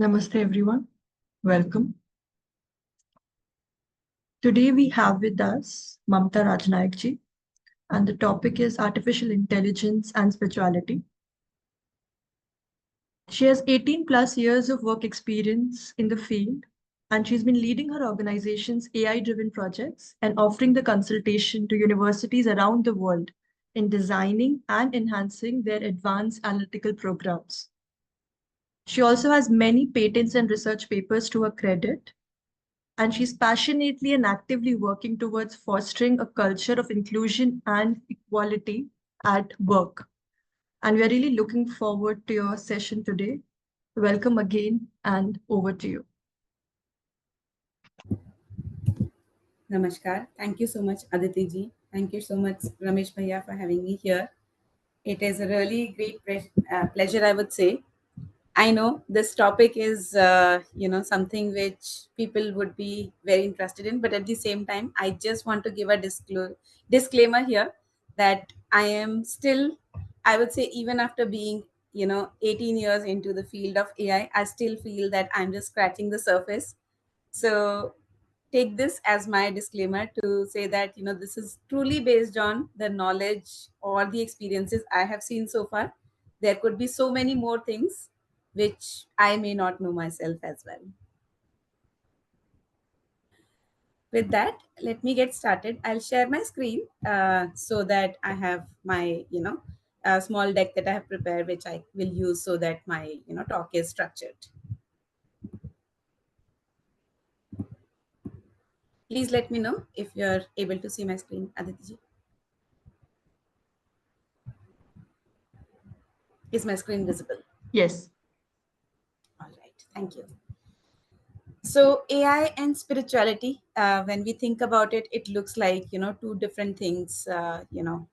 Namaste everyone. Welcome. Today we have with us Mamta Rajnayak ji, and the topic is artificial intelligence and spirituality. She has 18 plus years of work experience in the field, and she's been leading her organization's AI-driven projects and offering the consultation to universities around the world in designing and enhancing their advanced analytical programs. She also has many patents and research papers to her credit, and she's passionately and actively working towards fostering a culture of inclusion and equality at work. And we're really looking forward to your session today. Welcome again, and over to you. Namaskar. Thank you so much, Aditi ji. Thank you so much, Ramesh Bhaiya, for having me here. It is a really great pleasure, I would say. I know this topic is, something which people would be very interested in, but at the same time, I just want to give a disclaimer here that I am still, I would say, even after being, 18 years into the field of AI, I still feel that I'm just scratching the surface. So take this as my disclaimer to say that this is truly based on the knowledge or the experiences I have seen so far. There could be so many more things which I may not know myself as well. With that, let me get started. I'll share my screen so that I have my small deck that I have prepared, which I will use so that my talk is structured. Please let me know if you're able to see my screen, Aditi ji. Is my screen visible? Yes. All right, thank you. So AI and spirituality, when we think about it, it looks like two different things. I mean,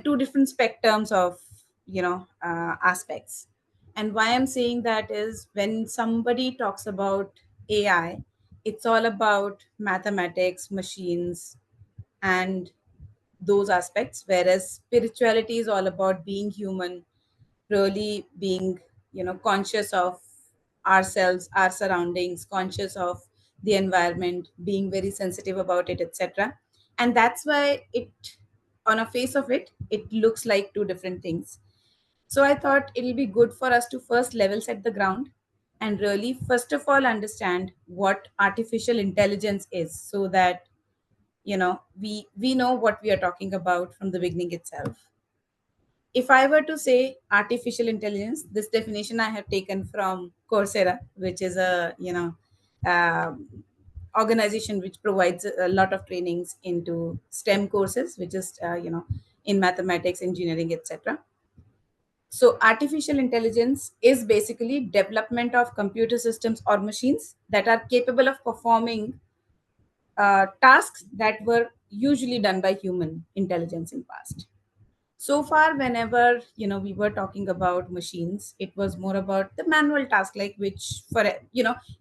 two different spectrums of aspects. And why I'm saying that is when somebody talks about AI, it's all about mathematics, machines, and those aspects, whereas spirituality is all about being human, really being conscious of ourselves, our surroundings, conscious of the environment, being very sensitive about it, etc. And that's why it, on a face of it, it looks like two different things. So I thought it'll be good for us to first level set the ground and really first of all understand what artificial intelligence is, so that we know what we are talking about from the beginning itself. If I were to say artificial intelligence, this definition I have taken from Coursera, which is a um organization which provides a lot of trainings into STEM courses, which is in mathematics, engineering, etc. So artificial intelligence is basically development of computer systems or machines that are capable of performing tasks that were usually done by human intelligence in past. So far, whenever we were talking about machines, it was more about the manual task, like which for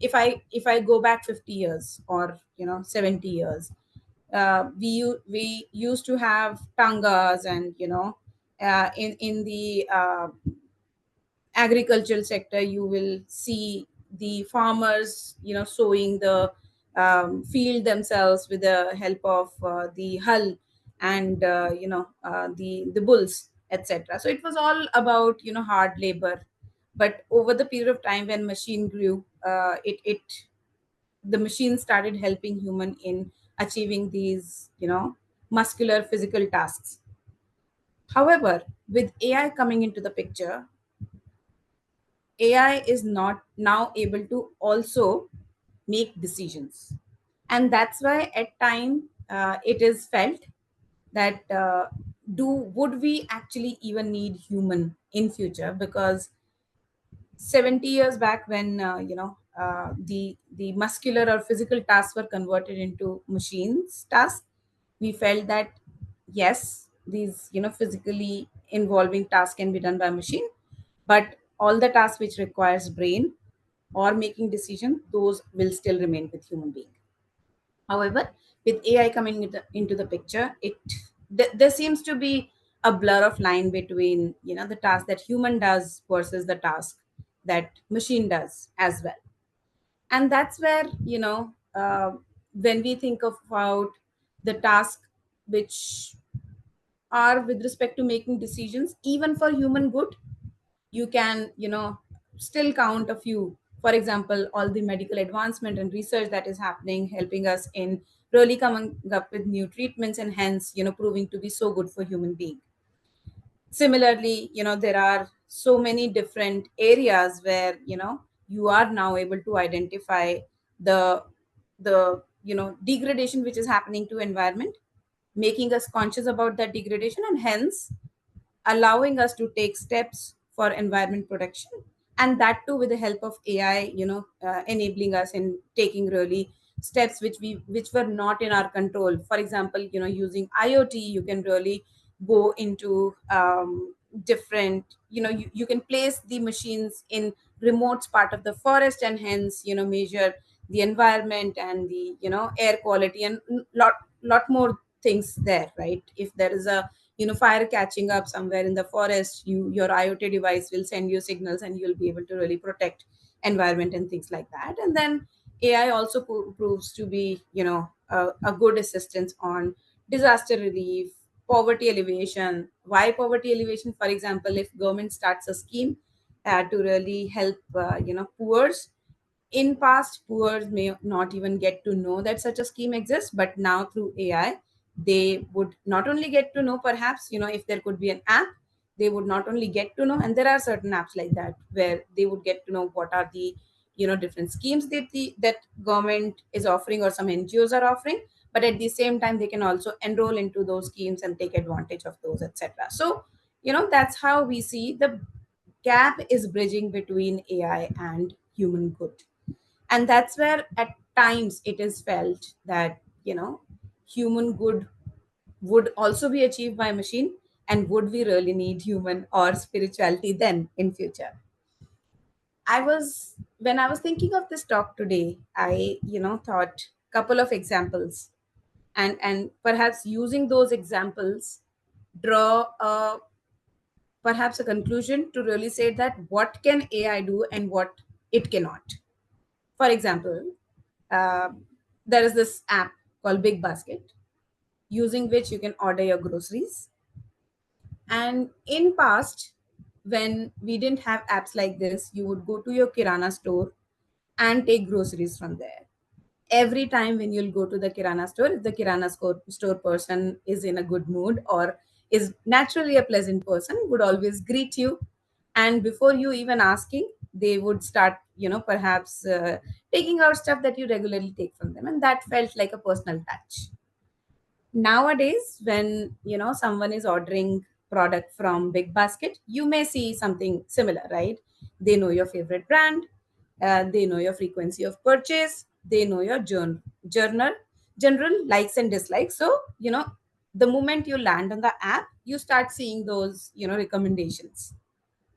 if I go back 50 years or 70 years, we used to have tangas, and in the agricultural sector, you will see the farmers sowing the field themselves with the help of the hull and the bulls, etc. So it was all about hard labor. But over the period of time, when machine grew, it the machine started helping human in achieving these muscular physical tasks. However, with AI coming into the picture, AI is not now able to also make decisions. And that's why at time it is felt that do would we actually even need human in future, because 70 years back, when the muscular or physical tasks were converted into machines tasks, we felt that yes, these physically involving tasks can be done by machine, but all the tasks which requires brain or making decision, those will still remain with human being. However, with AI coming into the picture, there seems to be a blur of line between, the task that human does versus the task that machine does as well. And that's where, when we think about the task which are with respect to making decisions even for human good, you can, still count a few. For example, all the medical advancement and research that is happening, helping us in really coming up with new treatments, and hence, proving to be so good for human being. Similarly, there are so many different areas where, you are now able to identify the degradation which is happening to environment, making us conscious about that degradation, and hence allowing us to take steps for environment protection. And that too with the help of AI, enabling us in taking really steps which were not in our control. For example, using IoT, you can really go into different, you can place the machines in remote part of the forest, and hence, measure the environment and the, air quality, and lot more things there, right? If there is a, fire catching up somewhere in the forest, your IoT device will send you signals, and you'll be able to really protect environment and things like that. And then AI also proves to be, a good assistance on disaster relief, poverty alleviation. Why poverty alleviation? For example, if government starts a scheme to really help, poors. In past, poor may not even get to know that such a scheme exists, but now through AI, they would not only get to know, perhaps, if there could be an app, they would not only get to know, and there are certain apps like that where they would get to know what are the, different schemes that government is offering, or some NGOs are offering. But at the same time, they can also enroll into those schemes and take advantage of those, etc. So, that's how we see the gap is bridging between AI and human good. And that's where at times it is felt that, human good would also be achieved by machine, and would we really need human or spirituality then in future? When I was thinking of this talk today, I, thought couple of examples, and perhaps using those examples, draw perhaps a conclusion to really say that what can AI do and what it cannot. For example, uh, there is this app called Big Basket, using which you can order your groceries. And in past, when we didn't have apps like this, you would go to your kirana store and take groceries from there. Every time when you'll go to the kirana store, if the store person is in a good mood, or is naturally a pleasant person, would always greet you. And before you even asking, they would start, perhaps taking out stuff that you regularly take from them, and that felt like a personal touch. Nowadays, when, someone is ordering product from Big Basket, you may see something similar, right? They know your favorite brand, they know your frequency of purchase, they know your journal general likes and dislikes. So, the moment you land on the app, you start seeing those, recommendations,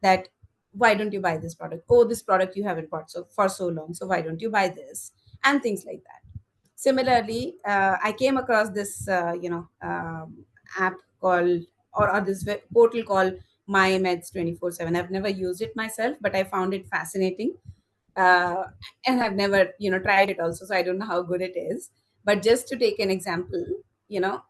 that why don't you buy this product? Oh, this product you haven't bought so for so long, so why don't you buy this? And things like that. Similarly, I came across this, app called, or this portal called My Meds 24/7. I've never used it myself, but I found it fascinating. uh, and I've never, tried it also, so I don't know how good it is. But just to take an example, you know,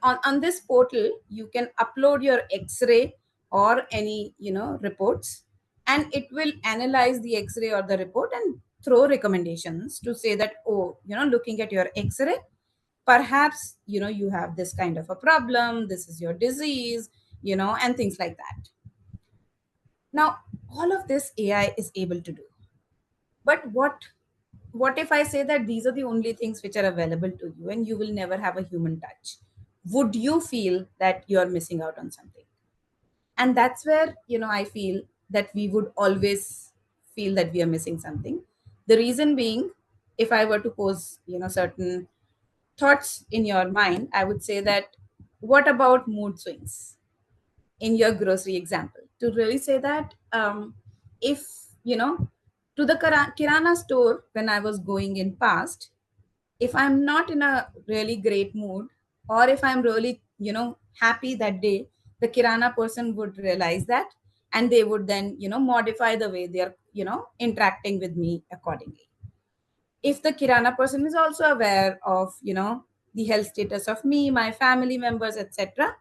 on this portal, you can upload your X-ray or any, reports, and it will analyze the X-ray or the report and throw recommendations to say that, oh, looking at your X-ray, perhaps, you have this kind of a problem, this is your disease, and things like that. Now, all of this AI is able to do. But what if I say that these are the only things which are available to you, and you will never have a human touch? Would you feel that you're missing out on something? And that's where, I feel that we would always feel that we are missing something. The reason being, if I were to pose, certain thoughts in your mind, I would say that, what about mood swings in your grocery example? To really say that, if, to the kirana store when I was going in past, if I'm not in a really great mood, or if I'm really, happy that day, The kirana person would realize that, and they would then, modify the way they are, interacting with me accordingly. If the kirana person is also aware of, the health status of me, my family members, etc.,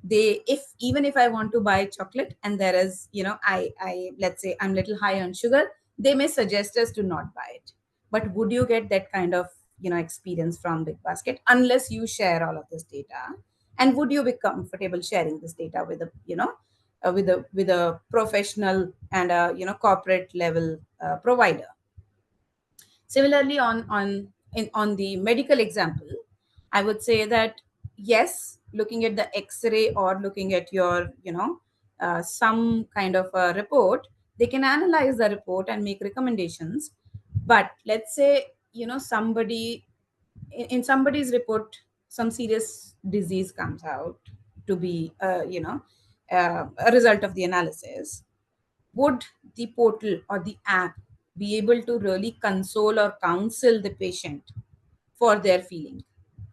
they, if even if I want to buy chocolate and there is, I let's say I'm little high on sugar, they may suggest us to not buy it. But would you get that kind of, experience from big basket unless you share all of this data? And would you be comfortable sharing this data with a, with a professional and a, corporate level provider? Similarly, on the medical example, I would say that yes, looking at the X-ray or looking at your, some kind of a report, they can analyze the report and make recommendations. But let's say, somebody in somebody's report, some serious disease comes out to be, a result of the analysis. Would the portal or the app be able to really console or counsel the patient for their feeling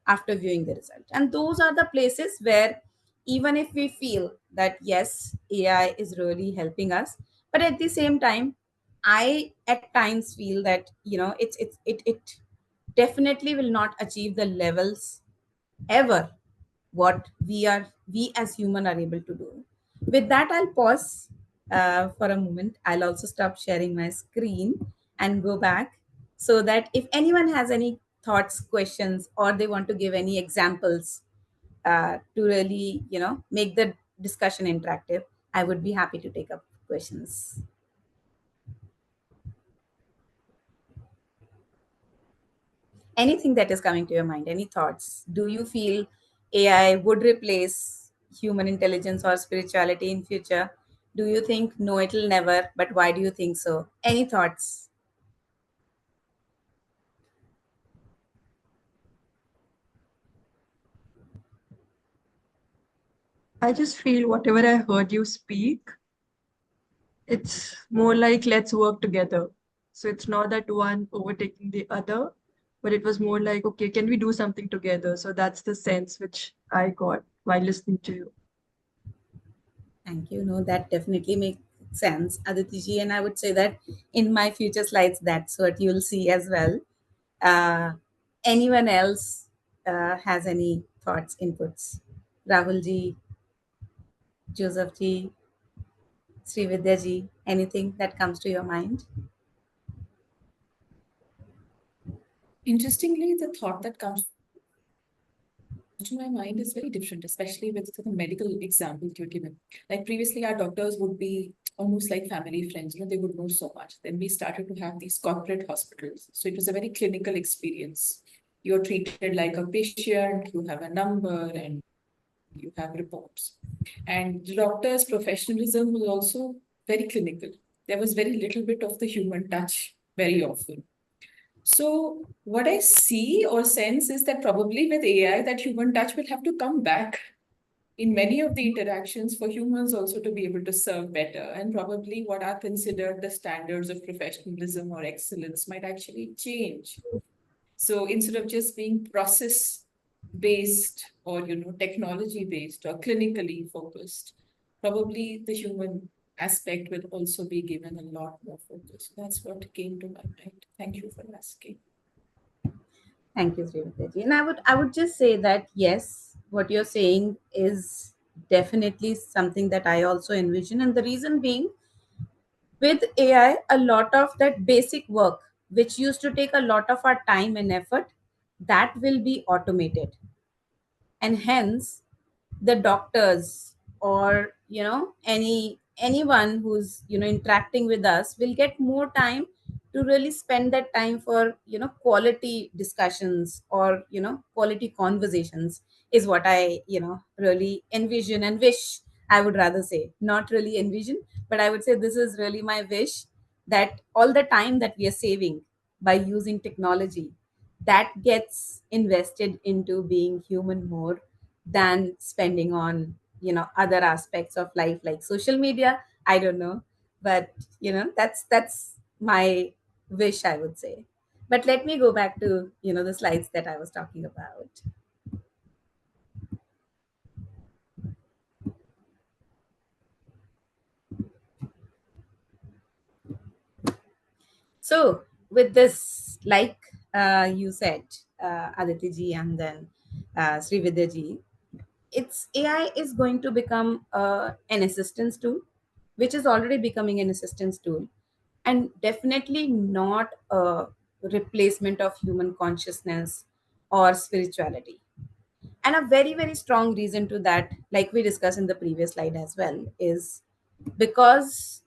after viewing the result? And those are the places where, even if we feel that yes, AI is really helping us, but at the same time, I at times feel that, it definitely will not achieve the levels ever what we as human are able to do. With that, I'll pause for a moment. I'll also stop sharing my screen and go back, so that if anyone has any thoughts, questions, or they want to give any examples to really, make the discussion interactive, I would be happy to take up questions. Anything that is coming to your mind, any thoughts? Do you feel AI would replace human intelligence or spirituality in future? Do you think no, it'll never, but why do you think so? Any thoughts? I just feel whatever I heard you speak, it's more like let's work together. So it's not that one overtaking the other, but it was more like, okay, can we do something together? So that's the sense which I got while listening to you. Thank you. No, that definitely makes sense, Aditi ji. And I would say that in my future slides, that's what you'll see as well. uh, Anyone else has any thoughts, inputs? Rahul ji, Joseph ji, Srividya ji, anything that comes to your mind? Interestingly, the thought that comes to my mind is very different, especially with the medical example you're given. Like previously, our doctors would be almost like family friends, they would know so much. Then we started to have these corporate hospitals. So it was a very clinical experience. You're treated like a patient, you have a number, and you have reports. And the doctor's professionalism was also very clinical. There was very little bit of the human touch very often. So, what I see or sense is that probably with AI, that human touch will have to come back in many of the interactions for humans also to be able to serve better. And probably what are considered the standards of professionalism or excellence might actually change. So, instead of just being process based or technology based or clinically focused, probably the human aspect will also be given a lot more focus. That's what came to my mind. Thank you for asking. Thank you, Srividya. And I would just say that yes, what you're saying is definitely something that I also envision. And the reason being, with AI, a lot of that basic work, which used to take a lot of our time and effort, that will be automated. And hence, the doctors or anyone who's interacting with us will get more time to really spend that time for quality discussions or quality conversations, is what I really envision and wish. I would rather say, not really envision, but I would say this is really my wish, that all the time that we are saving by using technology, that gets invested into being human more than spending on other aspects of life like social media. I don't know, but that's my wish, I would say. But let me go back to the slides that I was talking about. So, with this, like you said, Aditi ji and then Srividya ji, it's AI is going to become an assistance tool, which is already becoming an assistance tool, and definitely not a replacement of human consciousness or spirituality. And a very, very strong reason to that, like we discussed in the previous slide as well, is because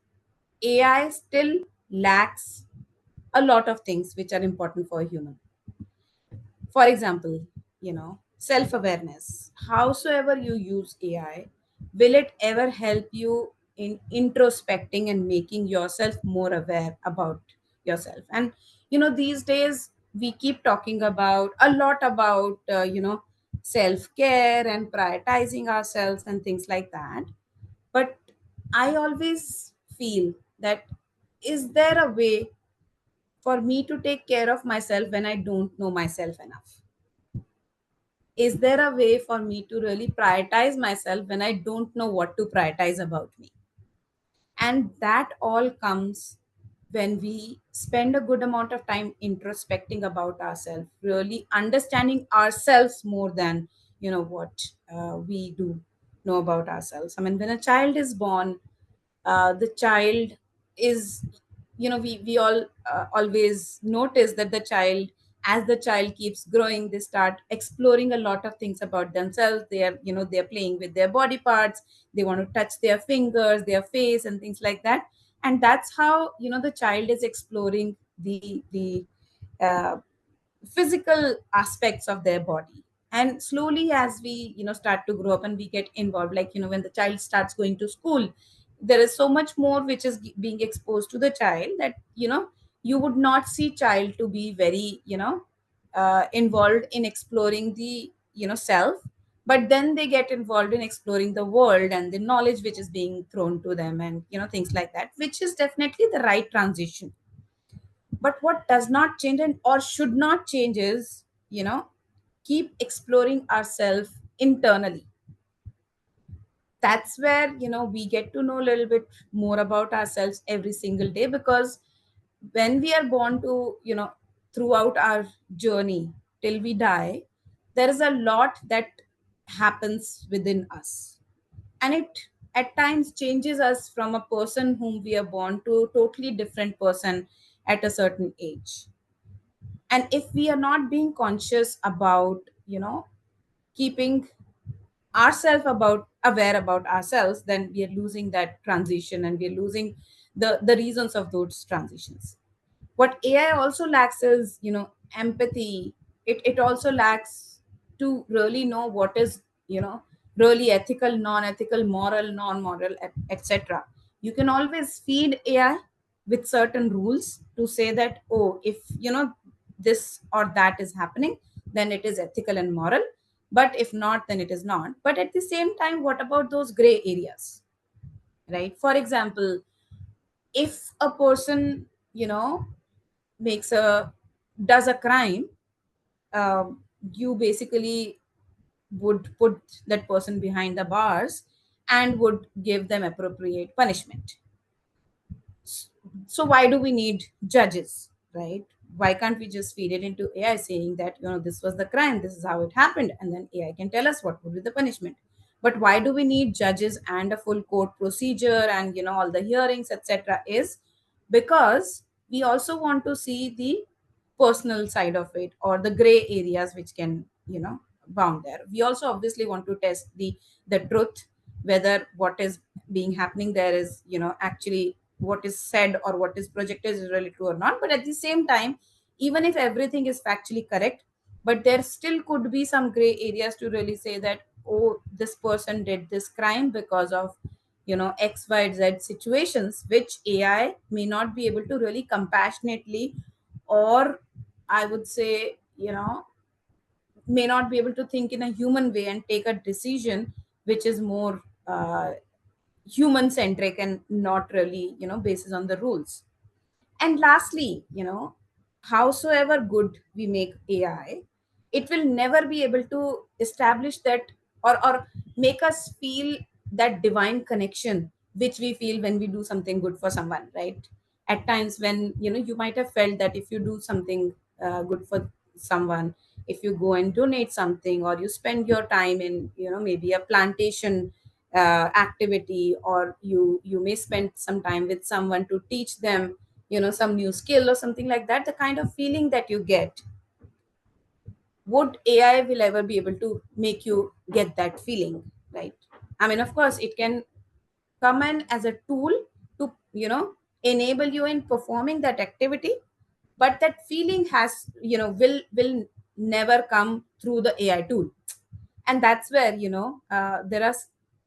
AI still lacks a lot of things which are important for a human. For example, self awareness. Howsoever you use AI, will it ever help you in introspecting and making yourself more aware about yourself? And these days we keep talking about a lot about self care and prioritizing ourselves and things like that. But I always feel that, is there a way for me to take care of myself when I don't know myself enough? Is there a way for me to really prioritize myself when I don't know what to prioritize about me? And that all comes when we spend a good amount of time introspecting about ourselves, really understanding ourselves more than what we do know about ourselves. I mean, when a child is born, the child is, we all always notice that the child, as the child keeps growing, they start exploring a lot of things about themselves. They are, they're playing with their body parts, they want to touch their fingers, their face and things like that. And that's how the child is exploring the uh, physical aspects of their body. And slowly, as we start to grow up and we get involved, like when the child starts going to school, there is so much more which is being exposed to the child, that you would not see child to be very involved in exploring the self. But then they get involved in exploring the world and the knowledge which is being thrown to them, and things like that, which is definitely the right transition. But what does not change and or should not change is, keep exploring ourselves internally. That's where we get to know a little bit more about ourselves every single day, because when we are born to throughout our journey till we die, there is a lot that happens within us, and it at times changes us from a person whom we are born to a totally different person at a certain age. And if we are not being conscious about keeping ourselves about aware about ourselves, then we are losing that transition, and we are losing the reasons of those transitions. What AI also lacks is empathy. It also lacks to really know what is really ethical, non-ethical, moral, non-moral, etc. You can always feed AI with certain rules to say that, oh, if this or that is happening, then it is ethical and moral, but if not, then it is not. But at the same time, what about those gray areas, right? For example, if a person makes a does a crime, you basically would put that person behind the bars and would give them appropriate punishment. So why do we need judges, right? Why can't we just feed it into AI saying that this was the crime, this is how it happened, and then AI can tell us what would be the punishment? But why do we need judges and a full court procedure and all the hearings, etc.? Is because we also want to see the personal side of it, or the gray areas which can bound there. We also obviously want to test the truth, whether what is being happening there is actually what is said or what is projected is really true or not. But at the same time, even if everything is factually correct, but there still could be some gray areas to really say that, oh, this person did this crime because of XYZ situations, which AI may not be able to really compassionately, or I would say may not be able to think in a human way and take a decision which is more human centric and not really basis on the rules. And lastly, howsoever good we make AI, it will never be able to establish that, or make us feel that divine connection which we feel when we do something good for someone, right? at times when you might have felt that if you do something good for someone, if you go and donate something, or you spend your time in maybe a plantation activity, or you may spend some time with someone to teach them some new skill or something like that, the kind of feeling that you get, would AI will ever be able to make you get that feeling, right? I mean, of course it can come in as a tool to enable you in performing that activity, but that feeling has will never come through the AI tool. And that's where there are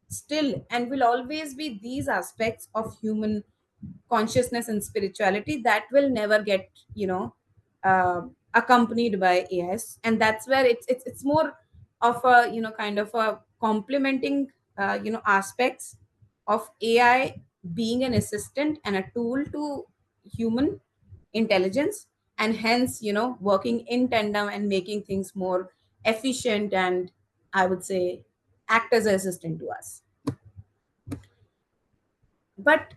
still and will always be these aspects of human consciousness and spirituality that will never get accompanied by AIs. And that's where it's more of a kind of a complementing aspects of AI being an assistant and a tool to human intelligence, and hence working in tandem and making things more efficient, and I would say act as an assistant to us. But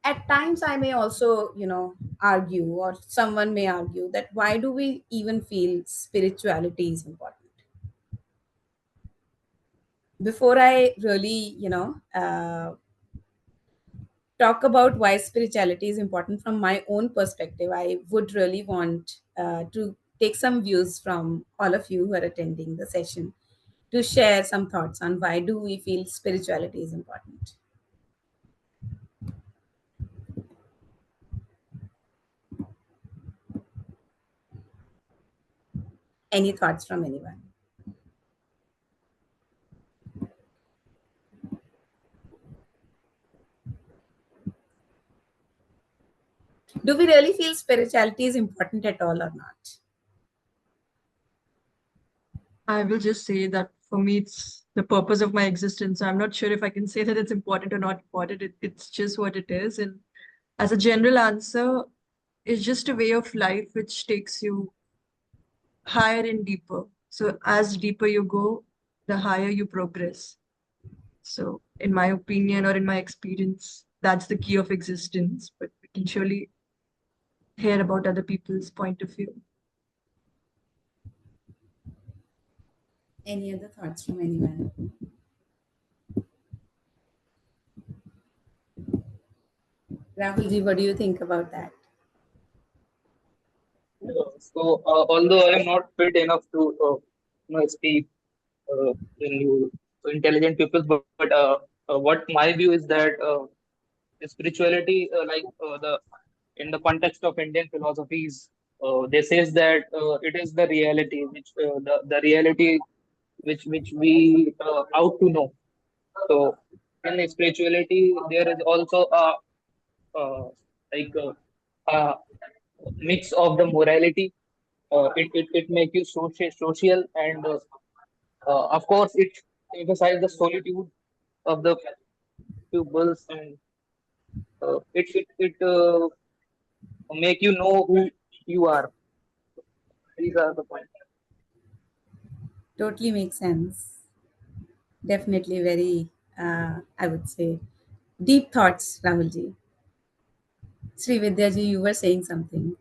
at times I may also argue, or someone may argue, that why do we even feel spirituality is important? Before I really talk about why spirituality is important from my own perspective, I would really want to take some views from all of you who are attending the session, to share some thoughts on why do we feel spirituality is important. Any thoughts from anyone? Do we really feel spirituality is important at all or not? I will just say that for me, it's the purpose of my existence. I'm not sure if I can say that it's important or not important. It's just what it is. And as a general answer, it's just a way of life which takes you higher and deeper. So as deeper you go, the higher you progress. So in my opinion or in my experience, that's the key of existence. But we can surely hear about other people's point of view. Any other thoughts from anyone? Rahulji, what do you think about that? Although I am not fit enough to speak in you intelligent people, but what my view is that spirituality, the in the context of Indian philosophies, they says that it is the reality the reality which we out to know. So in spirituality, there is also uh, like a mix of the morality. It make you social, and of course it emphasizes the solitude of the pupils, and it make you know who you are. These are the points. Totally makes sense. Definitely very, I would say, deep thoughts, Rahulji. Sri Vidyaji, you were saying something.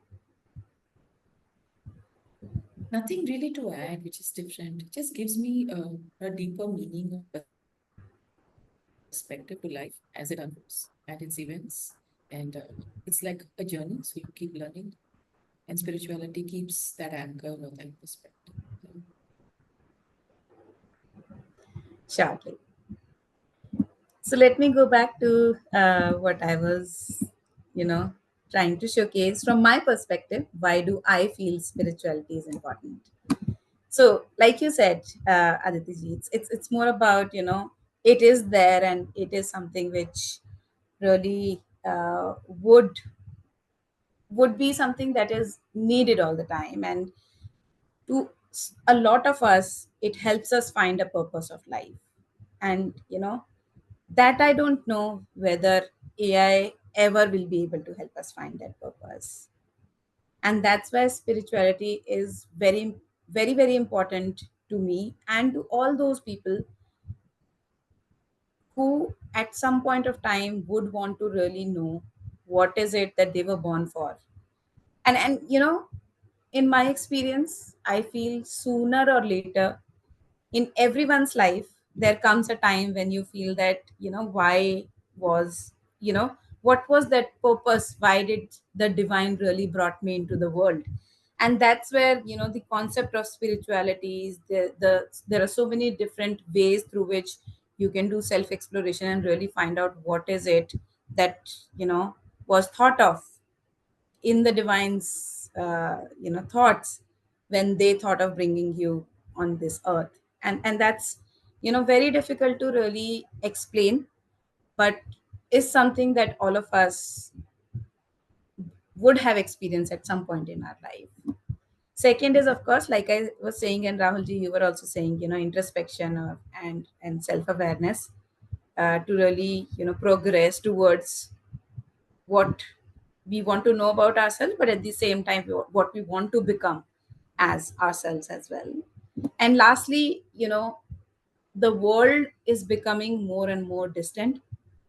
Nothing really to add, which is different. It just gives me a deeper meaning or perspective to life as it unfolds and its events. And it's like a journey, so you keep learning, and spirituality keeps that anchor or that perspective. Shortly. So let me go back to what I was, you know, trying to showcase from my perspective. Why do I feel spirituality is important? So, like you said, Aditi ji, it's more about it is there, and it is something which really would be something that is needed all the time, and to a lot of us, it helps us find a purpose of life. And that I don't know whether AI ever will be able to help us find that purpose. And that's why spirituality is very, very, very important to me and to all those people who, at some point of time, would want to really know what is it that they were born for. And in my experience, I feel sooner or later in everyone's life there comes a time when you feel that why was what was that purpose, why did the divine really brought me into the world. And that's where the concept of spirituality is there are so many different ways through which you can do self exploration and really find out what is it that was thought of in the divine's thoughts when they thought of bringing you on this earth. And that's very difficult to really explain, but is something that all of us would have experienced at some point in our life. Second is, of course, like I was saying, and Rahulji, you were also saying, introspection and self-awareness, to really progress towards what we want to know about ourselves, but at the same time what we want to become as ourselves as well. And lastly, the world is becoming more and more distant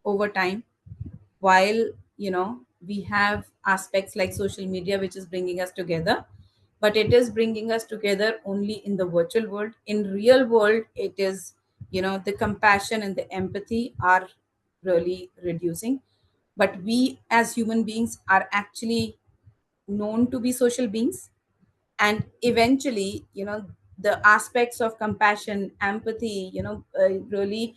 over time, while we have aspects like social media which is bringing us together, but it is bringing us together only in the virtual world. In real world, it is the compassion and the empathy are really reducing. But we as human beings are actually known to be social beings, and eventually the aspects of compassion, empathy, really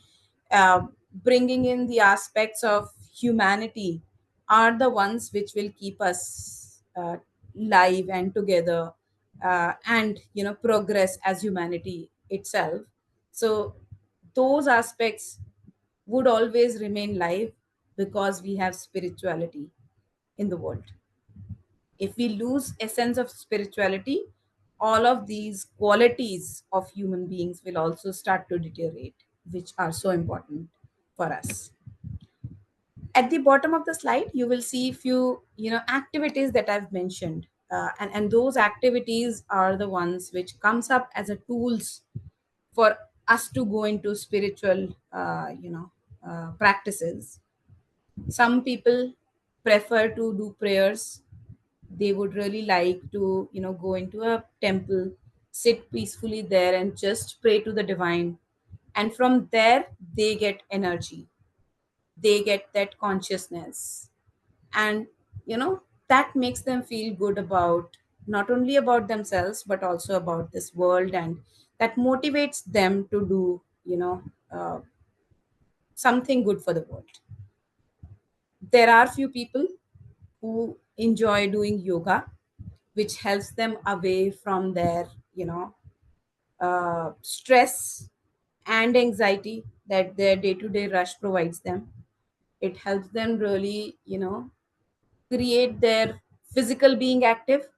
uh, bringing in the aspects of humanity are the ones which will keep us live and together, and progress as humanity itself. So those aspects would always remain live because we have spirituality in the world. If we lose a sense of spirituality, all of these qualities of human beings will also start to deteriorate, which are so important for us. At the bottom of the slide, you will see few activities that I've mentioned, and those activities are the ones which comes up as a tools for us to go into spiritual practices. Some people prefer to do prayers. They would really like to go into a temple, sit peacefully there and just pray to the divine, and from there they get energy, they get that consciousness, and that makes them feel good about not only about themselves but also about this world, and that motivates them to do uh, something good for the world. There are few people who enjoy doing yoga, which helps them away from their stress and anxiety that their day-to-day rush provides them. It helps them really create their physical being active,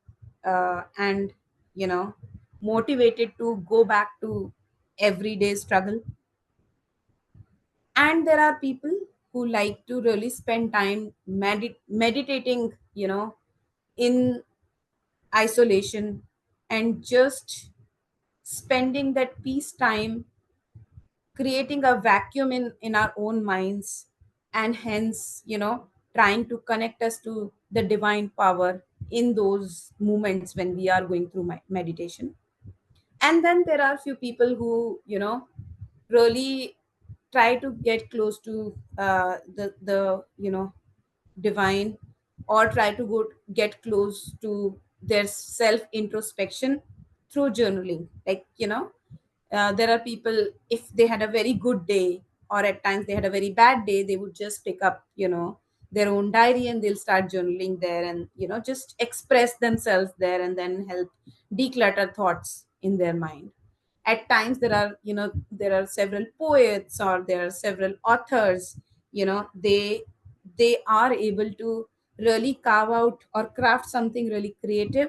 and you know motivated to go back to everyday struggle. And there are people who like to really spend time meditating in isolation, and just spending that peace time, creating a vacuum in our own minds, and hence trying to connect us to the divine power in those moments when we are going through meditation. And then there are few people who really try to get close to the divine, or try to get close to their self introspection through journaling. Like there are people, if they had a very good day or at times they had a very bad day, they would just pick up their own diary and they'll start journaling there, and just express themselves there and then help declutter thoughts in their mind. At times there are several poets or there are several authors, they are able to really carve out or craft something really creative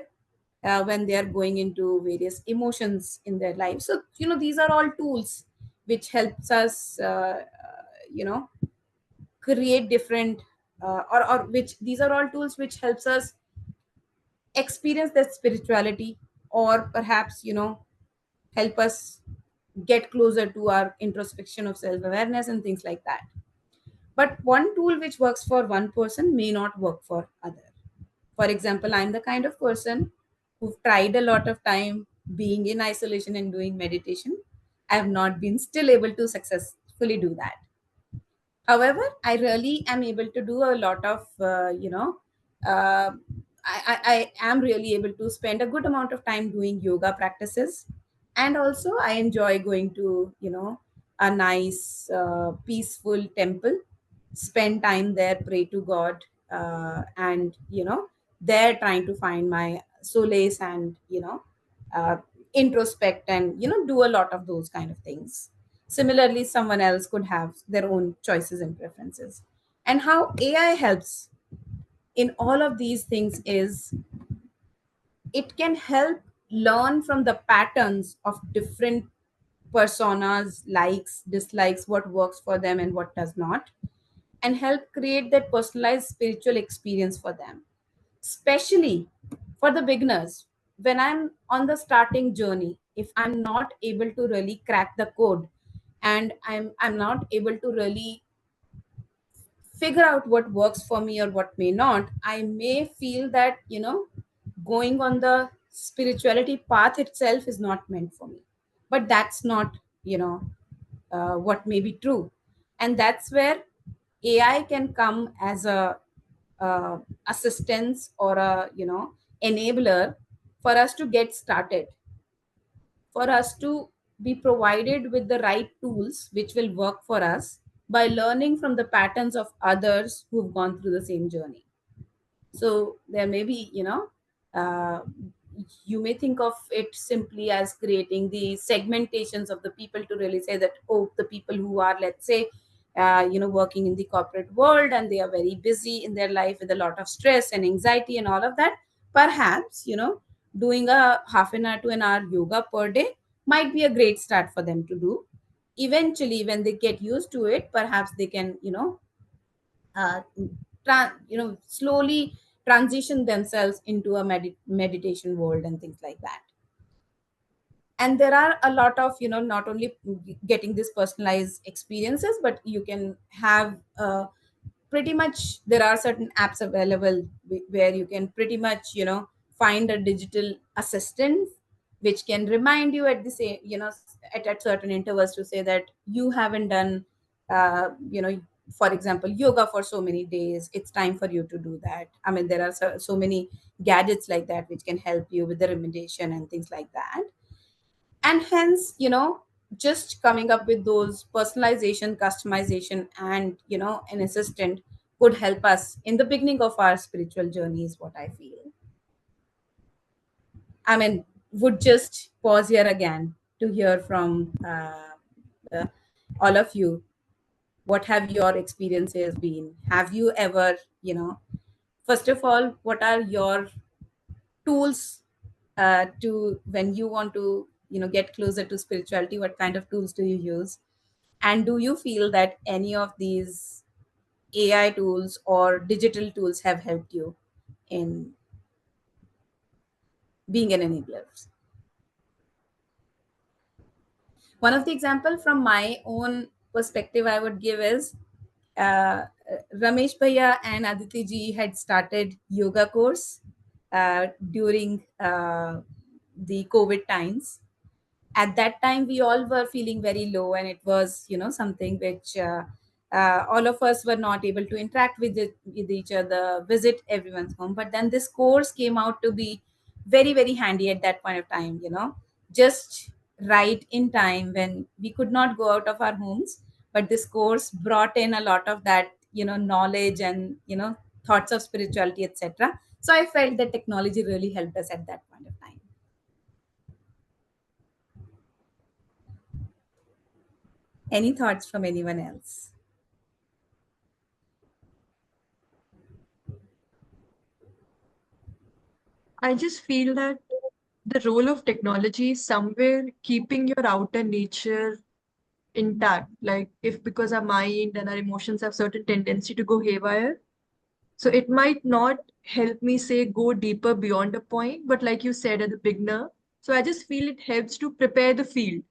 when they are going into various emotions in their life. So these are all tools which helps us you know create different or which these are all tools which helps us experience that spirituality, or perhaps help us get closer to our introspection of self awareness and things like that. But one tool which works for one person may not work for other. For example, I'm the kind of person who've tried a lot of time being in isolation and doing meditation. I have not been still able to successfully do that. However, I really am able to do a lot of uh, I am really able to spend a good amount of time doing yoga practices, and also I enjoy going to a nice peaceful temple, spend time there, pray to God, and there trying to find my solace and uh, introspect and do a lot of those kind of things. Similarly, someone else could have their own choices and preferences. And how AI helps in all of these things is it can help learn from the patterns of different personas, likes, dislikes, what works for them and what does not, and help create that personalized spiritual experience for them, especially for the beginners. When I'm on the starting journey, if I'm not able to really crack the code, and I'm not able to really figure out what works for me or what may not, I may feel that going on the spirituality path itself is not meant for me. But that's not what may be true. And that's where AI can come as a assistance or a enabler for us to get started, for us to be provided with the right tools which will work for us by learning from the patterns of others who've gone through the same journey. So there may be uh, you may think of it simply as creating the segmentations of the people to really say that, oh, the people who are, let's say, working in the corporate world and they are very busy in their life with a lot of stress and anxiety and all of that, perhaps doing a half an hour to an hour yoga per day might be a great start for them to do. Eventually, when they get used to it, perhaps they can uh, slowly transition themselves into a meditation world and things like that. And there are a lot of not only getting this personalized experiences, but you can have pretty much, there are certain apps available where you can pretty much find a digital assistant which can remind you at the same at certain intervals to say that you haven't done for example yoga for so many days, it's time for you to do that. I mean, there are so many gadgets like that which can help you with the remediation and things like that. And hence just coming up with those personalization, customization, and an assistant could help us in the beginning of our spiritual journey is what I feel. I mean, would just pause here again to hear from uh, all of you. What have your experiences been? Have you ever first of all, what are your tools to when you want to get closer to spirituality? What kind of tools do you use? And do you feel that any of these AI tools or digital tools have helped you in being an enabler? One of the example from my own perspective I would give is uh, Ramesh Bhaiya and Aditi ji had started yoga course during the COVID times. At that time we all were feeling very low, and it was something which all of us were not able to interact with each other, visit everyone's home. But then this course came out to be very very handy at that point of time, just right in time when we could not go out of our homes. But this course brought in a lot of that knowledge and thoughts of spirituality, etc. So I felt that technology really helped us at that point of time. Any thoughts from anyone else? I just feel that the role of technology is somewhere keeping your outer nature intact. Like if because our mind and our emotions have certain tendency to go haywire, so it might not help me say go deeper beyond a point, but like you said at the beginner, so I just feel it helps to prepare the field.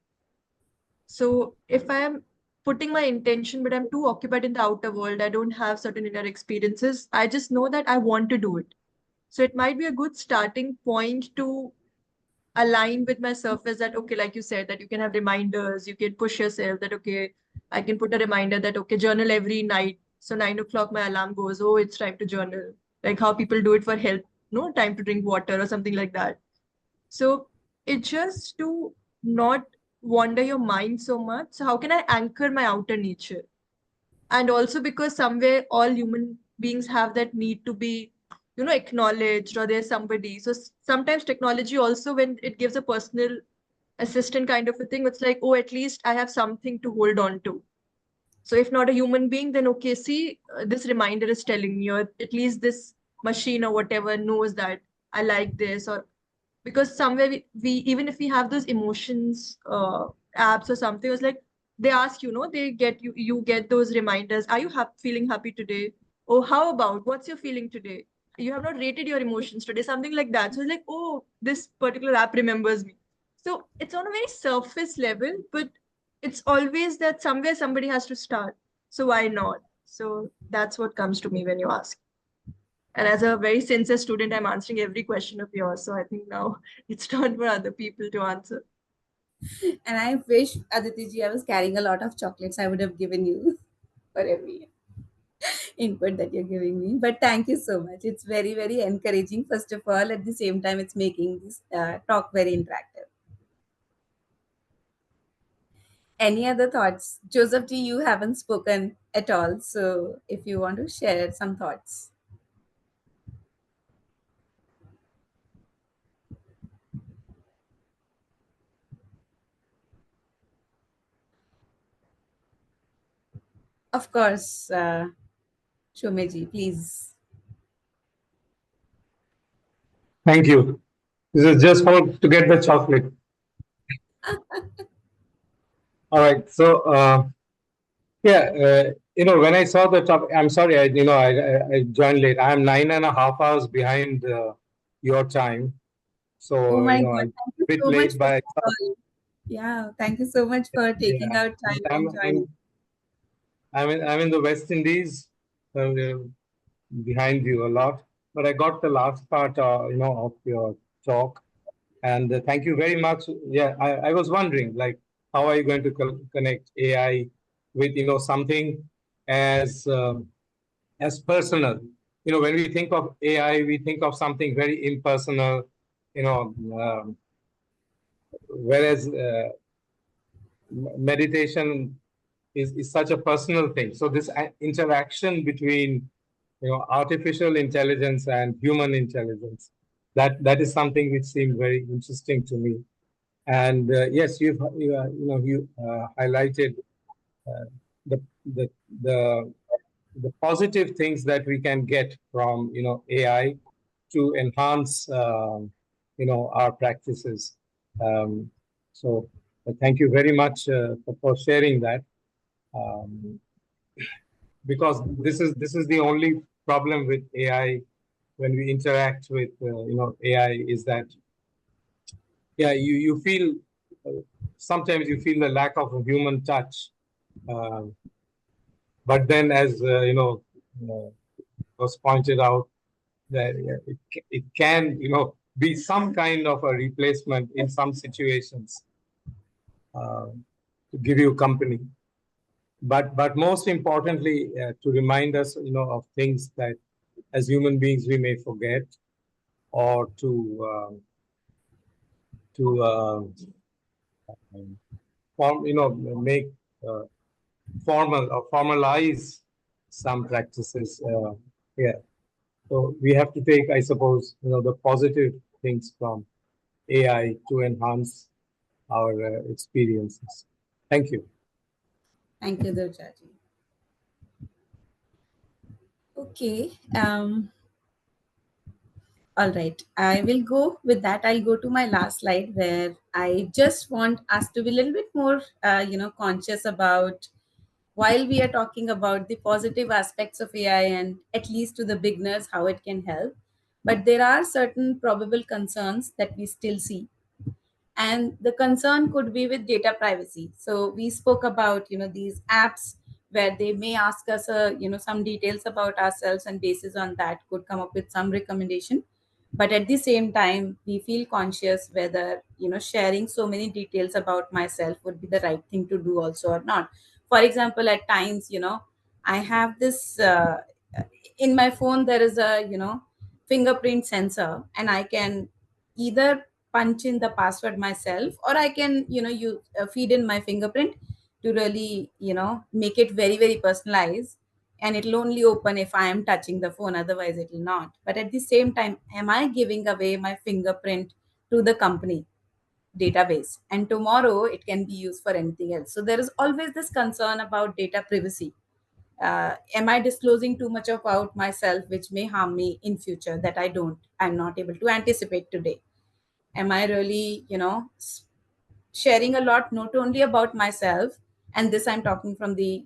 So if I am putting my intention, but I'm too occupied in the outer world. I don't have certain inner experiences. I just know that I want to do it. So it might be a good starting point to align with my surface that, okay, like you said, that you can have reminders, you can push yourself that, okay, I can put a reminder that, okay, journal every night. So 9 o'clock, my alarm goes, oh, it's time to journal. Like how people do it for health, no time to drink water or something like that. So it's just to not wander your mind so much. So how can I anchor my outer nature? And also because somewhere all human beings have that need to be, acknowledged, or there's somebody. So sometimes technology also, when it gives a personal assistant kind of a thing, it's like, oh, at least I have something to hold on to. So if not a human being, then okay, see, this reminder is telling me, or at least this machine or whatever knows that I like this. Or because somewhere we even if we have those emotions apps or something, it's like they ask, they get you get those reminders. Are you feeling happy today? Oh, how about what's your feeling today? You have not rated your emotions today, something like that. So it's like, oh, this particular app remembers me. So it's on a very surface level, but it's always that somewhere somebody has to start. So why not? So that's what comes to me when you ask. And as a very sincere student, I'm answering every question of yours. So I think now it's time for other people to answer. And I wish, Aditi ji, I was carrying a lot of chocolates. I would have given you for every input that you're giving me. But thank you so much. It's very, very encouraging, first of all. At the same time, it's making this talk very interactive. Any other thoughts? Joseph G, you haven't spoken at all. So if you want to share some thoughts. Of course, Shomeji, please. Thank you. This is just for to get the chocolate. All right. So, yeah, when I saw the topic, I'm sorry, I joined late. I'm 9.5 hours behind your time. Oh So, my God, I'm thank a you bit so much late for by, the call. Yeah, thank you so much for taking yeah, out time I'm, and joining. I'm, I'm in the West Indies, uh, behind you a lot, but I got the last part, of your talk. And thank you very much. Yeah, I was wondering, like, how are you going to connect AI with, something as personal? When we think of AI, we think of something very impersonal, you know, whereas meditation is such a personal thing. So this interaction between, artificial intelligence and human intelligence, that is something which seemed very interesting to me. And yes, you highlighted uh, the the the the positive things that we can get from AI to enhance our practices. Um, so thank you very much for sharing that. Um, because this is the only problem with AI when we interact with AI, is that, yeah, you feel sometimes you feel the lack of a human touch. Uh, but then, as uh, was pointed out, that it can be some kind of a replacement in some situations, uh, to give you company. But most importantly, to remind us of things that as human beings we may forget, or to form make uh, formal or formalize some practices. Yeah. So we have to take, I suppose, the positive things from AI to enhance our experiences. Thank you. Thank you, Durjaji. Okay. All right. I will go with that. I'll go to my last slide where I just want us to be a little bit more, conscious about, while we are talking about the positive aspects of AI and at least to the beginners, how it can help. But there are certain probable concerns that we still see. And the concern could be with data privacy. So we spoke about, these apps where they may ask us, some details about ourselves, and basis on that could come up with some recommendation. But at the same time, we feel conscious whether, sharing so many details about myself would be the right thing to do also or not. For example, at times, I have this in my phone, there is a, fingerprint sensor, and I can either punch in the password myself, or I can, you feed in my fingerprint to really, make it very, very personalized, and it'll only open if I am touching the phone, otherwise it will not. But at the same time, am I giving away my fingerprint to the company database, and tomorrow it can be used for anything else? So there is always this concern about data privacy. Am I disclosing too much about myself which may harm me in future, that I'm not able to anticipate today? Am I really, sharing a lot, not only about myself, and this I'm talking from the,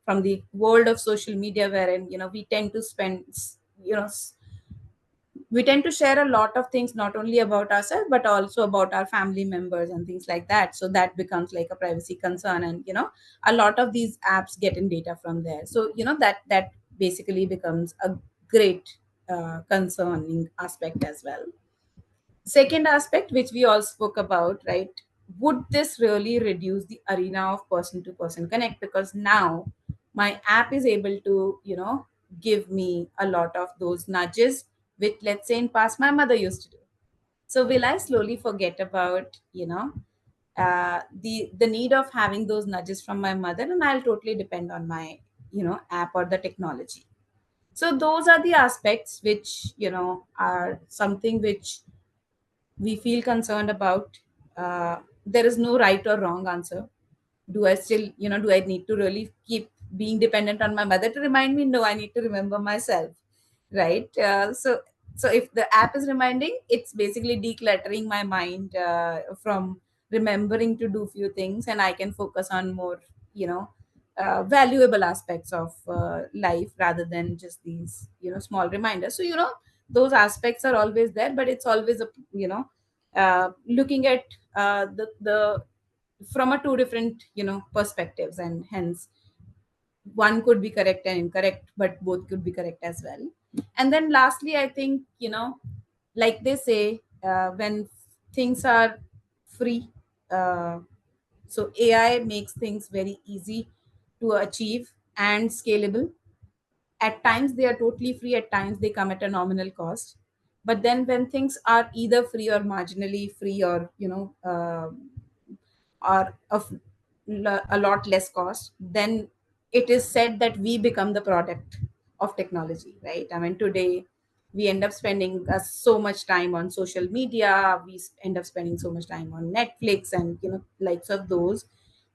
from the world of social media, wherein, we tend to spend, you know s- we tend to share a lot of things, not only about ourselves but also about our family members and things like that. So that becomes like a privacy concern, and, a lot of these apps get in data from there. So, that basically becomes a great concerning aspect as well. Second aspect, which we all spoke about, right? Would this really reduce the arena of person to person connect? Because now my app is able to, give me a lot of those nudges, which, let's say, in past my mother used to do. So will I slowly forget about, the need of having those nudges from my mother, and I'll totally depend on my, app or the technology? So those are the aspects which, are something which we feel concerned about. There is no right or wrong answer. Do I still, do I need to really keep being dependent on my mother to remind me? No, I need to remember myself, right? So if the app is reminding, it's basically decluttering my mind from remembering to do few things, and I can focus on more, valuable aspects of life, rather than just these, small reminders. So, those aspects are always there, but it's always a, looking at the from a two different, perspectives, and hence one could be correct and incorrect, but both could be correct as well. And then lastly, I think, like they say, when things are free, uh, so AI makes things very easy to achieve and scalable. At times they are totally free, at times they come at a nominal cost. But then when things are either free or marginally free, or, or of a lot less cost, then it is said that we become the product of technology, right? I mean, today we end up spending so much time on social media, end up spending so much time on Netflix and, likes of those,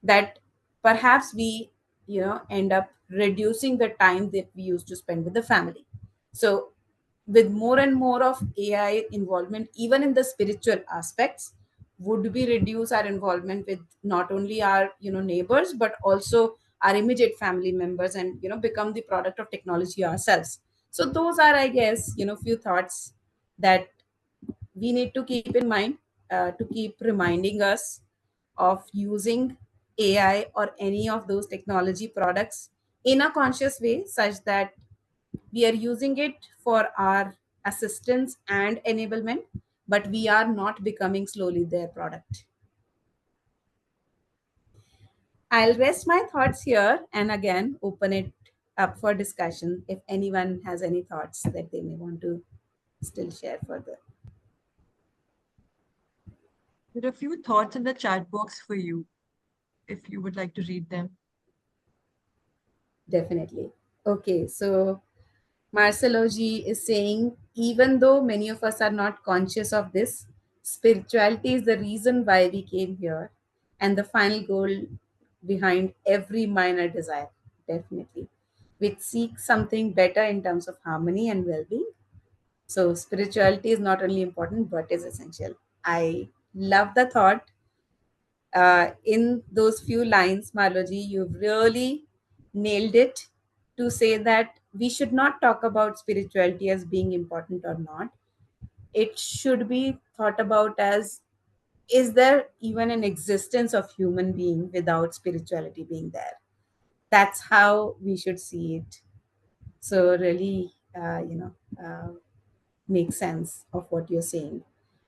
that perhaps we, end up reducing the time that we used to spend with the family. So with more and more of AI involvement, even in the spiritual aspects, would we reduce our involvement with not only our, neighbors, but also our immediate family members, and, become the product of technology ourselves? So those are, I guess, few thoughts that we need to keep in mind, to keep reminding us of using AI or any of those technology products in a conscious way, such that we are using it for our assistance and enablement, but we are not becoming slowly their product. I'll rest my thoughts here and again open it up for discussion if anyone has any thoughts that they may want to still share further. There are a few thoughts in the chat box for you, if you would like to read them. Definitely. Okay, so Marcelo G is saying, even though many of us are not conscious of this, spirituality is the reason why we came here and the final goal behind every minor desire. Definitely. Which seeks something better in terms of harmony and well being. So, spirituality is not only important but is essential. I love the thought. In those few lines, Maloji, you've really nailed it to say that we should not talk about spirituality as being important or not. it should be thought about as, is there even an existence of human being without spirituality being there? That's how we should see it. So really, makes sense of what you're saying.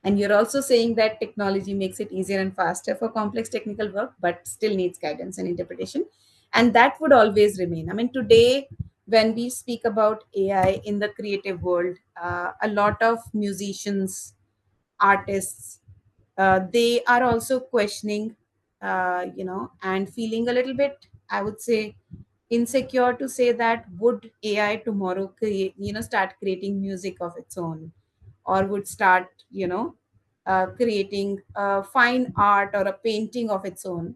And you're also saying that technology makes it easier and faster for complex technical work, but still needs guidance and interpretation. And that would always remain. I mean, today, when we speak about AI in the creative world, a lot of musicians, artists, they are also questioning, and feeling a little bit, I would say, insecure to say that would AI tomorrow create, start creating music of its own, or would start, creating fine art or a painting of its own.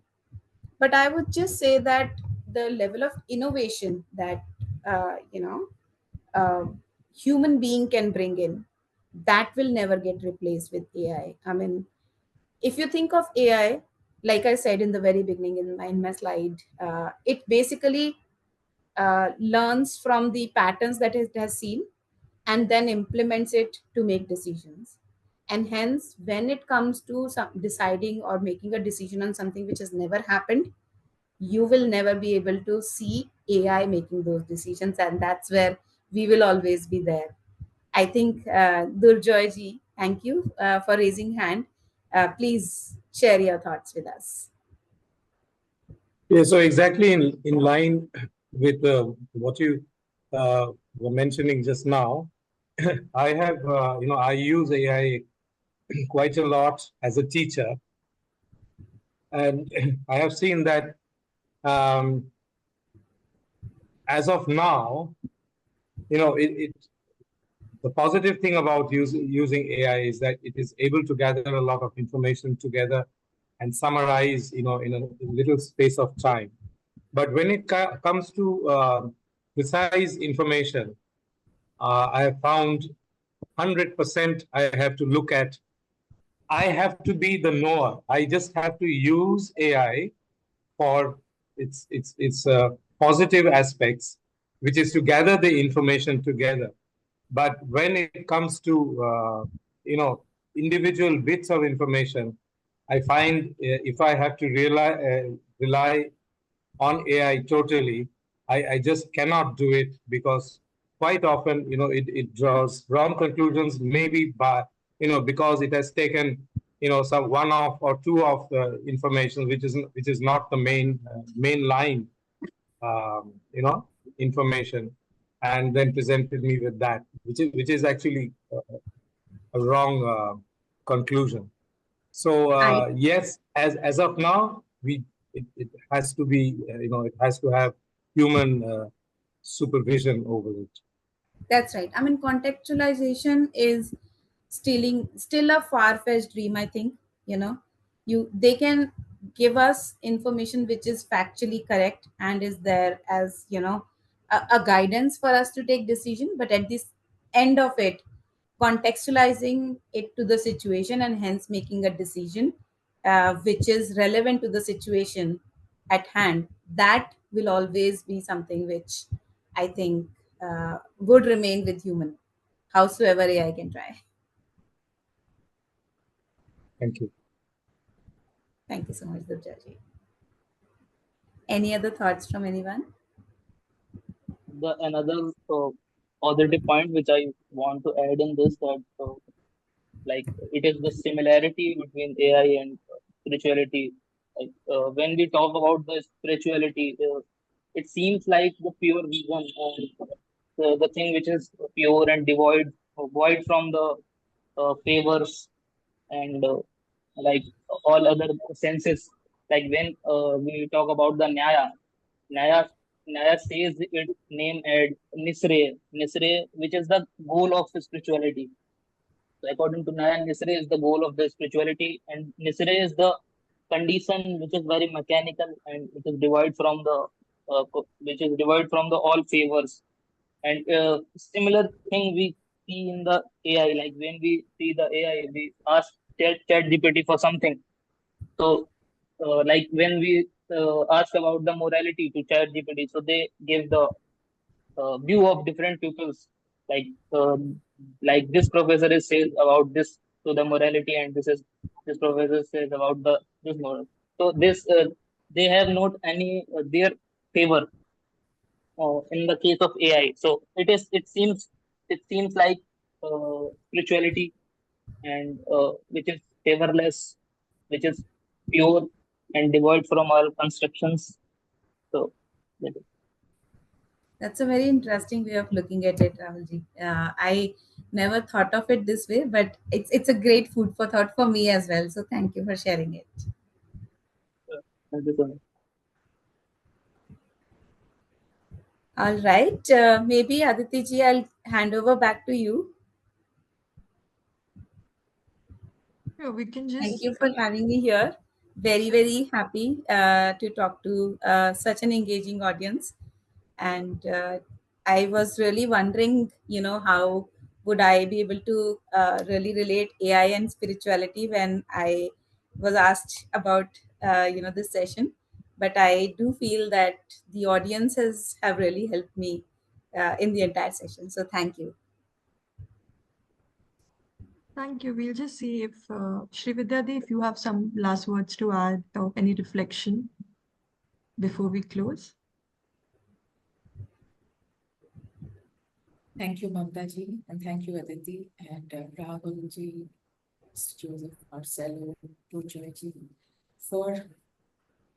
But I would just say that the level of innovation that, uh, you know, uh, human being can bring in, that will never get replaced with AI. I mean, if you think of AI, like I said in the very beginning in my slide, it basically learns from the patterns that it has seen and then implements it to make decisions. And hence, when it comes to deciding or making a decision on something which has never happened, you will never be able to see AI making those decisions. And that's where we will always be there. I think, Durjoy ji, thank you for raising hand. Please share your thoughts with us. Yeah, so exactly in line with what you were mentioning just now, I have, I use AI quite a lot as a teacher. And I have seen that um, as of now, the positive thing about using AI is that it is able to gather a lot of information together and summarize, in a little space of time. But when it comes to precise information, I have found 100% I have to look at. I have to be the knower. I just have to use AI for its positive aspects, which is to gather the information together. But when it comes to individual bits of information, I find if I have to rely on AI totally, I just cannot do it because quite often, it draws wrong conclusions, maybe by, because it has taken, some one off or two of the information, which is not the main line, information, and then presented me with that, which is actually a wrong conclusion. So I yes, as of now, it has to be, it has to have human supervision over it. That's right. I mean, contextualization is still a far-fetched dream, I think. You know, they can give us information which is factually correct and is there as, a guidance for us to take decision. But at this end of it, contextualizing it to the situation and hence making a decision which is relevant to the situation at hand, that will always be something which I think would remain with human, howsoever AI can try. Thank you. Thank you so much, Durjaji. Any other thoughts from anyone? The another positive point which I want to add in this, that like it is the similarity between AI and spirituality. Like when we talk about the spirituality, it seems like the pure reason and the thing which is pure and void from the favors and like all other senses. Like when we talk about the Nyaya, Nyaya says its name at Nisre, which is the goal of spirituality. So according to Naya, Nisre is the goal of the spirituality, and Nisre is the condition which is very mechanical and which is derived from the all favors. And similar thing we see in the AI. Like when we see the AI, we ask Chat GPT for something. So like when we ask about the morality to Chat GPT, so they give the view of different peoples. Like like this professor is says about this to the morality, and this professor says about the this moral. So this they have not any their favor in the case of AI. So it seems like spirituality, and which is favorless, which is pure and devoid from all constructions. So that is- That's a very interesting way of looking at it, Rahulji. I never thought of it this way, but it's a great food for thought for me as well. So thank you for sharing it. that is all. All right. Maybe Aditi ji, I'll hand over back to you. Yeah, we can Thank just you for having me here. Very, sure. very happy to talk to such an engaging audience. And I was really wondering, how would I be able to really relate AI and spirituality when I was asked about, this session. But I do feel that the audiences have really helped me in the entire session. So thank you. Thank you. We'll just see if Shri Vidyadi, if you have some last words to add or any reflection before we close. Thank you, Mamta ji, and thank you, Aditi, and Rahul ji, Mr. Joseph, Marcelo, Roger ji, for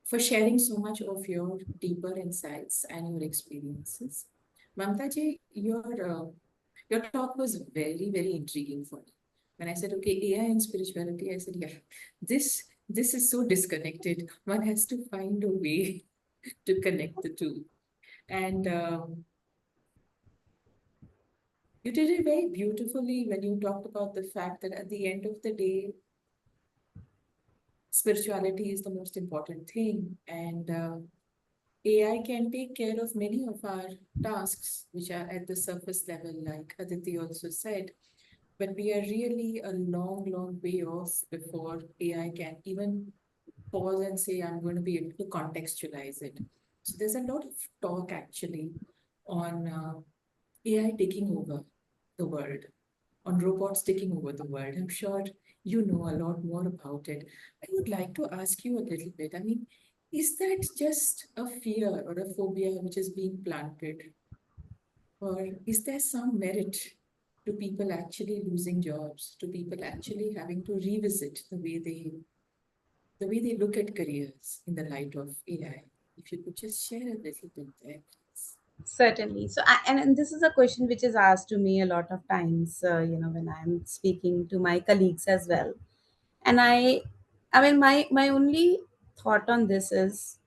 for sharing so much of your deeper insights and your experiences. Mamta ji, your talk was very, very intriguing for me. When I said, okay, AI and spirituality, I said, yeah, this is so disconnected. One has to find a way to connect the two. And you did it very beautifully when you talked about the fact that at the end of the day, spirituality is the most important thing. And AI can take care of many of our tasks, which are at the surface level, like Aditi also said. But we are really a long, long way off before AI can even pause and say, I'm going to be able to contextualize it. So there's a lot of talk actually on AI taking over the world, on robots taking over the world. I'm sure you know a lot more about it. I would like to ask you a little bit. I mean, is that just a fear or a phobia which is being planted? Or is there some merit to people actually losing jobs, to people actually having to revisit the way they look at careers in the light of AI? If you could just share a little bit there, please. Certainly. So, and this is a question which is asked to me a lot of times, when I'm speaking to my colleagues as well. And I mean, my only thought on this is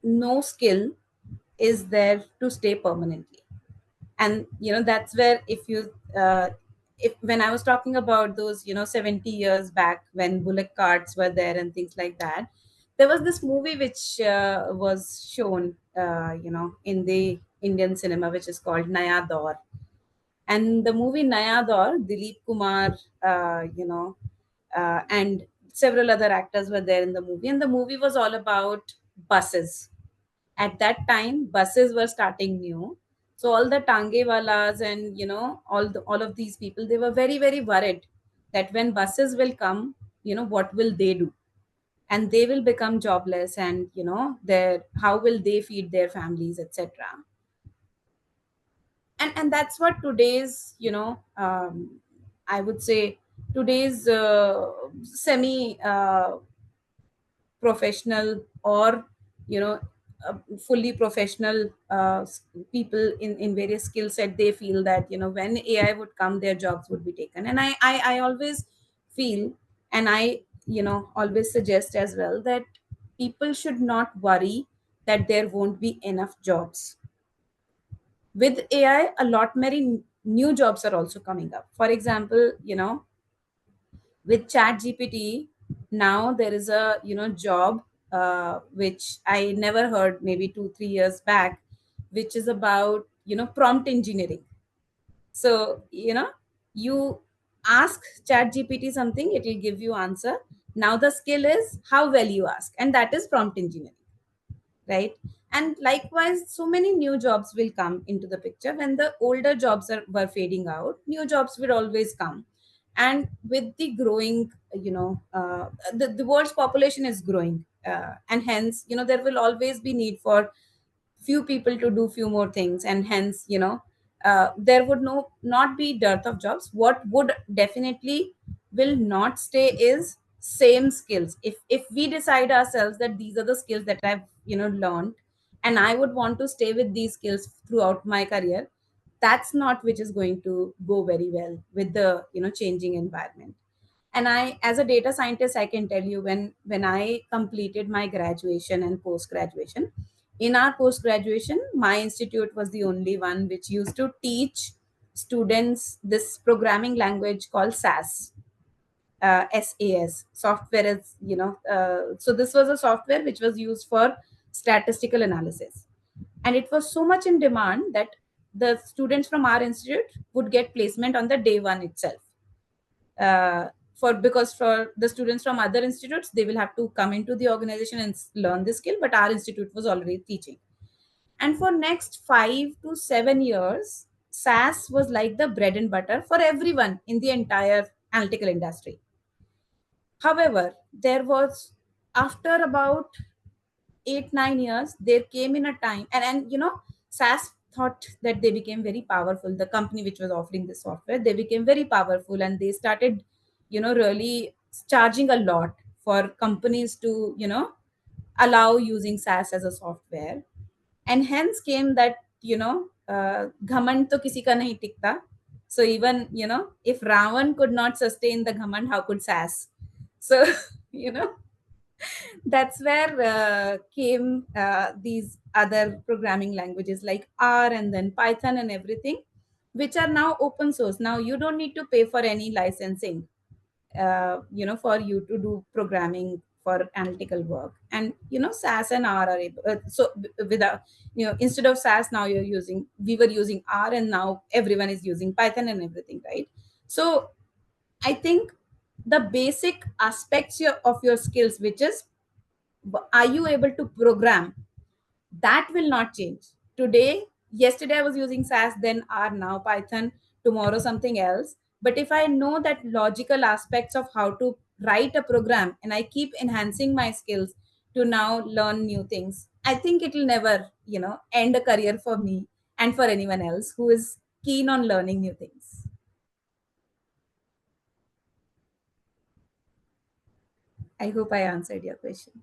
no skill is there to stay permanently. And that's where if when I was talking about those 70 years back when bullock carts were there and things like that, there was this movie which was shown in the Indian cinema, which is called Naya Daur. And the movie Naya Daur, Dilip Kumar, and several other actors were there in the movie, and the movie was all about buses. At that time buses were starting new, so all the tangewalas and all of these people, they were very, very worried that when buses will come, what will they do, and they will become jobless, and their how will they feed their families, etc. And that's what today's I would say today's semi professional, or you know fully professional people in various skill set, they feel that when AI would come, their jobs would be taken. And I always feel, and I always suggest as well, that people should not worry that there won't be enough jobs. With AI, a lot many new jobs are also coming up. For example, with chat gpt, now there is a job which I never heard maybe 2 3 years back, which is about prompt engineering. So you ask chat gpt something, it will give you answer. Now the skill is how well you ask, and that is prompt engineering, right? And likewise, so many new jobs will come into the picture. When the older jobs were fading out, new jobs will always come. And with the growing, the world's population is growing, and hence, there will always be need for few people to do few more things, and hence, there would not be dearth of jobs. What would definitely will not stay is same skills. If we decide ourselves that these are the skills that I've learned, and I would want to stay with these skills throughout my career, that's not which is going to go very well with the changing environment. And I, as a data scientist, I can tell you, when I completed my graduation and post graduation, in our post graduation, my institute was the only one which used to teach students this programming language called SAS. SAS software is, so this was a software which was used for statistical analysis, and it was so much in demand that the students from our institute would get placement on the day one itself. Because for the students from other institutes, they will have to come into the organization and learn this skill, but our institute was already teaching. And for next 5 to 7 years, SAS was like the bread and butter for everyone in the entire analytical industry. However, there was, after about 8 9 years, there came in a time, and SAS thought that they became very powerful. The company which was offering this software, they became very powerful, and they started really charging a lot for companies to allow using SAS as a software. And hence came that ghamand to kisi ka nahi tikta. So even if Ravan could not sustain the ghamand, how could SAS? So you know that's where came these other programming languages like R and then Python and everything, which are now open source. Now you don't need to pay for any licensing, for you to do programming for analytical work. And SAS and R are able, without, instead of SAS, now we were using R, and now everyone is using Python and everything, right? So I think the basic aspects of your skills, which is, are you able to program, that will not change. Today, yesterday I was using SAS, then R, now Python, tomorrow something else. But if I know that logical aspects of how to write a program, and I keep enhancing my skills to now learn new things, I think it will never end a career for me and for anyone else who is keen on learning new things. I hope I answered your question.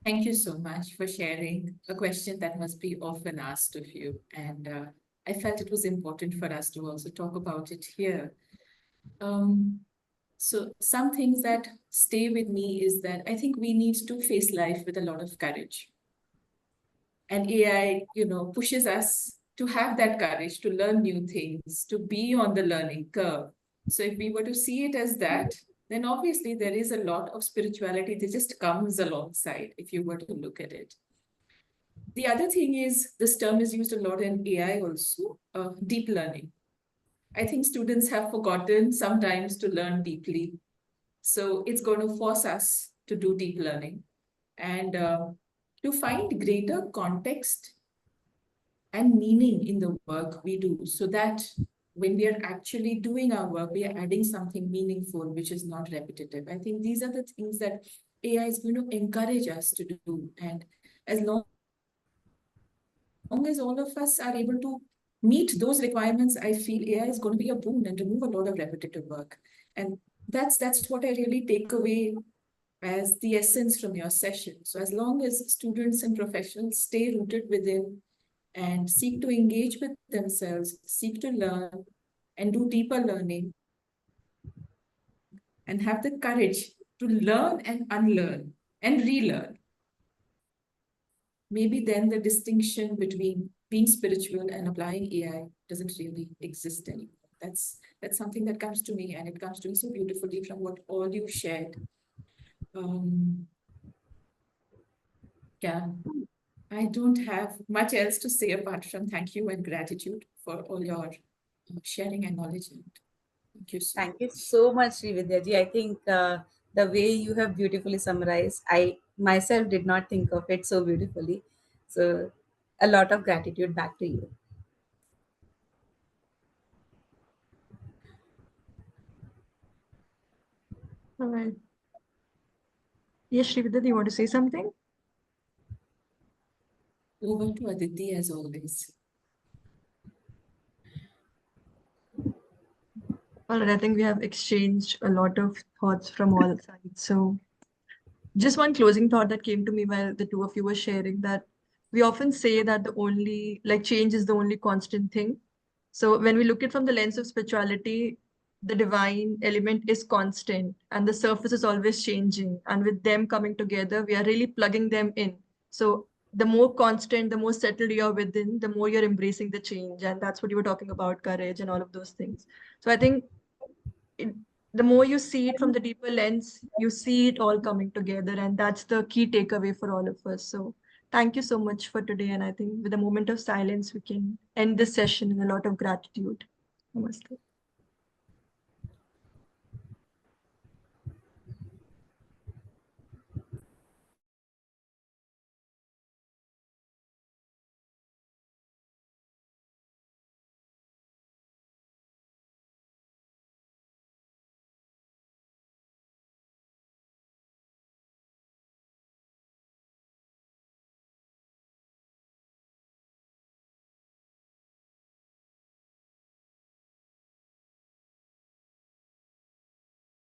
Thank you so much for sharing a question that must be often asked of you. And I felt it was important for us to also talk about it here. So some things that stay with me is that I think we need to face life with a lot of courage. And AI, pushes us to have that courage to learn new things, to be on the learning curve. So if we were to see it as that, then obviously there is a lot of spirituality that just comes alongside if you were to look at it. The other thing is, this term is used a lot in AI also, deep learning. I think students have forgotten sometimes to learn deeply. So it's going to force us to do deep learning and to find greater context and meaning in the work we do, so that when we are actually doing our work, we are adding something meaningful, which is not repetitive. I think these are the things that AI is going to encourage us to do. And as long as all of us are able to meet those requirements, I feel AI is going to be a boon and remove a lot of repetitive work. And that's what I really take away as the essence from your session. So as long as students and professionals stay rooted within and seek to engage with themselves, seek to learn and do deeper learning, and have the courage to learn and unlearn and relearn, maybe then the distinction between being spiritual and applying AI doesn't really exist anymore. That's something that comes to me, and it comes to me so beautifully from what all you shared. Yeah, I don't have much else to say apart from thank you and gratitude for all your sharing and knowledge. Thank you so Thank you much. so much, Srividya ji. I think the way you have beautifully summarized, I myself did not think of it so beautifully. So, a lot of gratitude back to you. All right. Yes, Srividya, do you want to say something? Over to Aditi as always. All right, I think we have exchanged a lot of thoughts from all sides. So just one closing thought that came to me while the two of you were sharing, that we often say that the only, like, change is the only constant thing. So when we look at from the lens of spirituality, the divine element is constant and the surface is always changing. And with them coming together, we are really plugging them in. So the more constant, the more settled you are within, the more you're embracing the change. And that's what you were talking about, courage and all of those things. So I think it, the more you see it from the deeper lens, you see it all coming together. And that's the key takeaway for all of us. So thank you so much for today. And I think with a moment of silence, we can end this session in a lot of gratitude. Namaste.